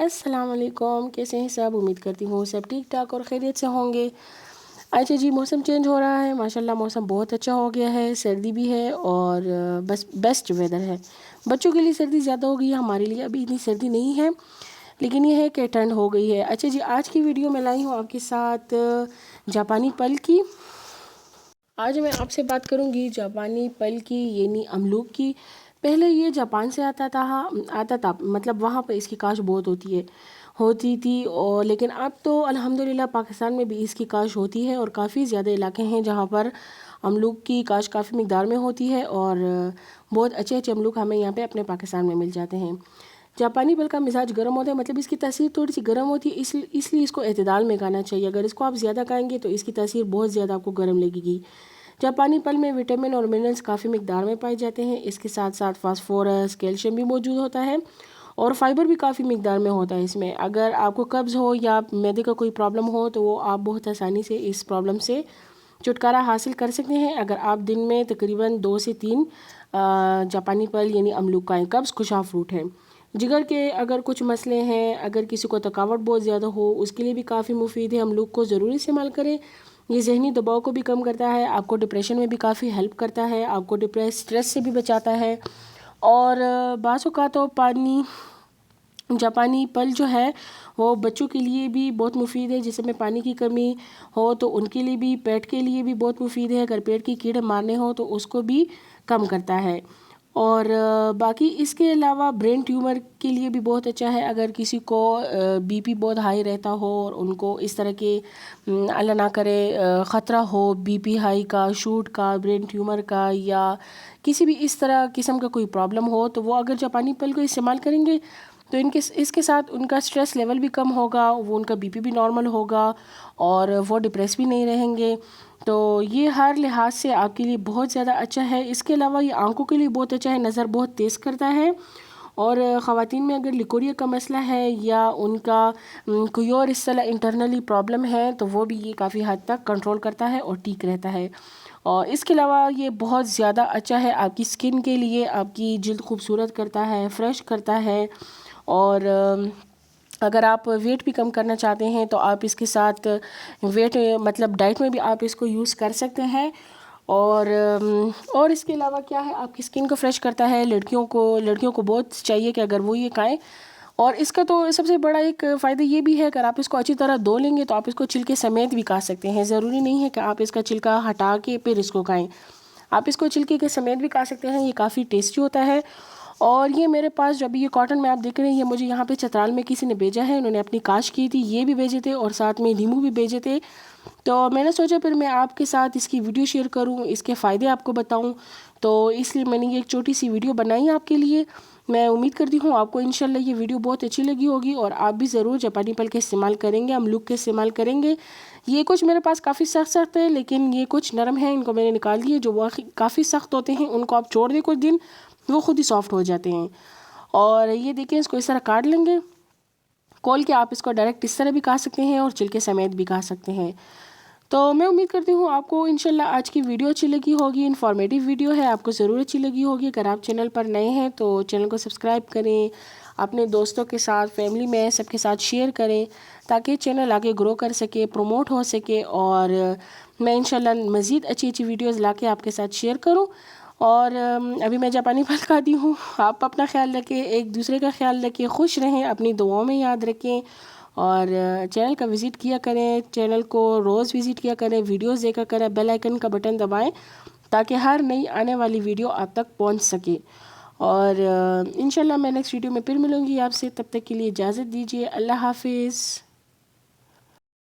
अस्सलाम वालेकुम। कैसे हैं सब? उम्मीद करती हूँ सब ठीक ठाक और खैरियत से होंगे। अच्छा जी, मौसम चेंज हो रहा है, माशाल्लाह मौसम बहुत अच्छा हो गया है, सर्दी भी है और बस बेस्ट वेदर है। बच्चों के लिए सर्दी ज़्यादा हो गई है, हमारे लिए अभी इतनी सर्दी नहीं है, लेकिन ये है कि ठंड हो गई है। अच्छा जी, आज की वीडियो में लाई हूँ आपके साथ जापानी पल की। आज मैं आपसे बात करूंगी जापानी पल की, यानी अमलूक की। पहले ये जापान से आता था, मतलब वहाँ पर इसकी काश बहुत होती थी, और लेकिन अब तो अल्हम्दुलिल्लाह पाकिस्तान में भी इसकी काश होती है और काफ़ी ज़्यादा इलाके हैं जहाँ पर अमलूक की काश काफ़ी मिकदार में होती है, और बहुत अच्छे अच्छे अमलूक हमें यहाँ पे अपने पाकिस्तान में मिल जाते हैं। जापानी पल का मिजाज गर्म होता है, मतलब इसकी तासीर थोड़ी सी गर्म होती है, इसलिए इसको एतदाल में खाना चाहिए। अगर इसको आप ज़्यादा खाएंगे तो इसकी तासीर बहुत ज़्यादा आपको गर्म लगेगी। जापानी पल में विटामिन और मिनरल्स काफ़ी मिकदार में पाए जाते हैं। इसके साथ साथ फास्फोरस, कैल्शियम भी मौजूद होता है, और फाइबर भी काफ़ी मिकदार में होता है इसमें। अगर आपको कब्ज़ हो या मैदे का कोई प्रॉब्लम हो तो वो आप बहुत आसानी से इस प्रॉब्लम से छुटकारा हासिल कर सकते हैं अगर आप दिन में तकरीबन 2 से 3 जापानी पल यानी अमलूक खाएं। कब्ज़ खुशा फ्रूट है। जिगर के अगर कुछ मसले हैं, अगर किसी को थकावट बहुत ज़्यादा हो, उसके लिए भी काफ़ी मुफीद है। अमलूक को ज़रूर इस्तेमाल करें। ये ज़हनी दबाव को भी कम करता है, आपको डिप्रेशन में भी काफ़ी हेल्प करता है, आपको स्ट्रेस से भी बचाता है। और बाज़ औक़ात तो जापानी पल जो है वो बच्चों के लिए भी बहुत मुफीद है। जिसमें पानी की कमी हो तो उनके लिए भी, पेट के लिए भी बहुत मुफीद है। अगर पेट की कीड़े मारने हो तो उसको भी कम करता है। और बाकी इसके अलावा ब्रेन ट्यूमर के लिए भी बहुत अच्छा है। अगर किसी को बीपी बहुत हाई रहता हो और उनको इस तरह के अल्लाह ना करे ख़तरा हो बीपी हाई का, शूट का, ब्रेन ट्यूमर का, या किसी भी इस तरह किस्म का कोई प्रॉब्लम हो, तो वो अगर जापानी पल को इस्तेमाल करेंगे तो इसके साथ उनका स्ट्रेस लेवल भी कम होगा, वो उनका बीपी भी नॉर्मल होगा और वो डिप्रेस भी नहीं रहेंगे। तो ये हर लिहाज से आपके लिए बहुत ज़्यादा अच्छा है। इसके अलावा ये आंखों के लिए बहुत अच्छा है, नज़र बहुत तेज़ करता है। और ख़वातीन में अगर लिकोरिया का मसला है या उनका कोई और इस तरह इंटरनली प्रॉब्लम है तो वो भी ये काफ़ी हद तक कंट्रोल करता है और ठीक रहता है। और इसके अलावा ये बहुत ज़्यादा अच्छा है आपकी स्किन के लिए, आपकी जिल्द खूबसूरत करता है, फ्रेश करता है। और अगर आप वेट भी कम करना चाहते हैं तो आप इसके साथ वेट मतलब डाइट में भी आप इसको यूज़ कर सकते हैं। और इसके अलावा क्या है, आपकी स्किन को फ्रेश करता है। लड़कियों को बहुत चाहिए कि अगर वो ये खाएं। और इसका तो सबसे बड़ा एक फ़ायदा ये भी है, अगर आप इसको अच्छी तरह धो लेंगे तो आप इसको छिलके समेत भी खा सकते हैं। ज़रूरी नहीं है कि आप इसका छिलका हटा के फिर इसको खाएं, आप इसको छिलके के समेत भी खा सकते हैं। ये काफ़ी टेस्टी होता है। और ये मेरे पास जो अभी ये कॉटन में आप देख रहे हैं, ये मुझे यहाँ पे चतराल में किसी ने भेजा है, उन्होंने अपनी काश की थी, ये भी भेजे थे और साथ में नींबू भी भेजे थे। तो मैंने सोचा फिर मैं आपके साथ इसकी वीडियो शेयर करूँ, इसके फ़ायदे आपको बताऊँ, तो इसलिए मैंने ये एक छोटी सी वीडियो बनाई आपके लिए। मैं उम्मीद करती हूँ आपको इंशाल्लाह ये वीडियो बहुत अच्छी लगी होगी और आप भी ज़रूर जापानी पल के इस्तेमाल करेंगे, अमलूक के इस्तेमाल करेंगे। ये कुछ मेरे पास काफ़ी सख्त है, लेकिन ये कुछ नरम है, इनको मैंने निकाल दिए। जो काफ़ी सख्त होते हैं उनको आप छोड़ दें कुछ दिन, वो खुद ही सॉफ्ट हो जाते हैं। और ये देखिए, इसको इस तरह काट लेंगे, खोल के आप इसको डायरेक्ट इस तरह भी खा सकते हैं और छिलके समेत भी खा सकते हैं। तो मैं उम्मीद करती हूँ आपको इंशाल्लाह आज की वीडियो अच्छी लगी होगी, इन्फॉर्मेटिव वीडियो है, आपको ज़रूर अच्छी लगी होगी। अगर आप चैनल पर नए हैं तो चैनल को सब्सक्राइब करें, अपने दोस्तों के साथ, फैमिली में सबके साथ शेयर करें, ताकि चैनल आगे ग्रो कर सके, प्रमोट हो सके, और मैं इंशाल्लाह मज़ीद अच्छी अच्छी वीडियोज़ ला के आपके साथ शेयर करूँ। और अभी मैं जापानी पल खाती हूँ। आप अपना ख्याल रखें, एक दूसरे का ख्याल रखें, खुश रहें, अपनी दुआओं में याद रखें। और चैनल का विज़िट किया करें, चैनल को रोज़ विज़िट किया करें, वीडियोस देखा करें, बेल आइकन का बटन दबाएं ताकि हर नई आने वाली वीडियो आप तक पहुंच सके। और इंशाल्लाह मैं नेक्स्ट वीडियो में फिर मिलूँगी आपसे, तब तक के लिए इजाज़त दीजिए। अल्लाह हाफिज़।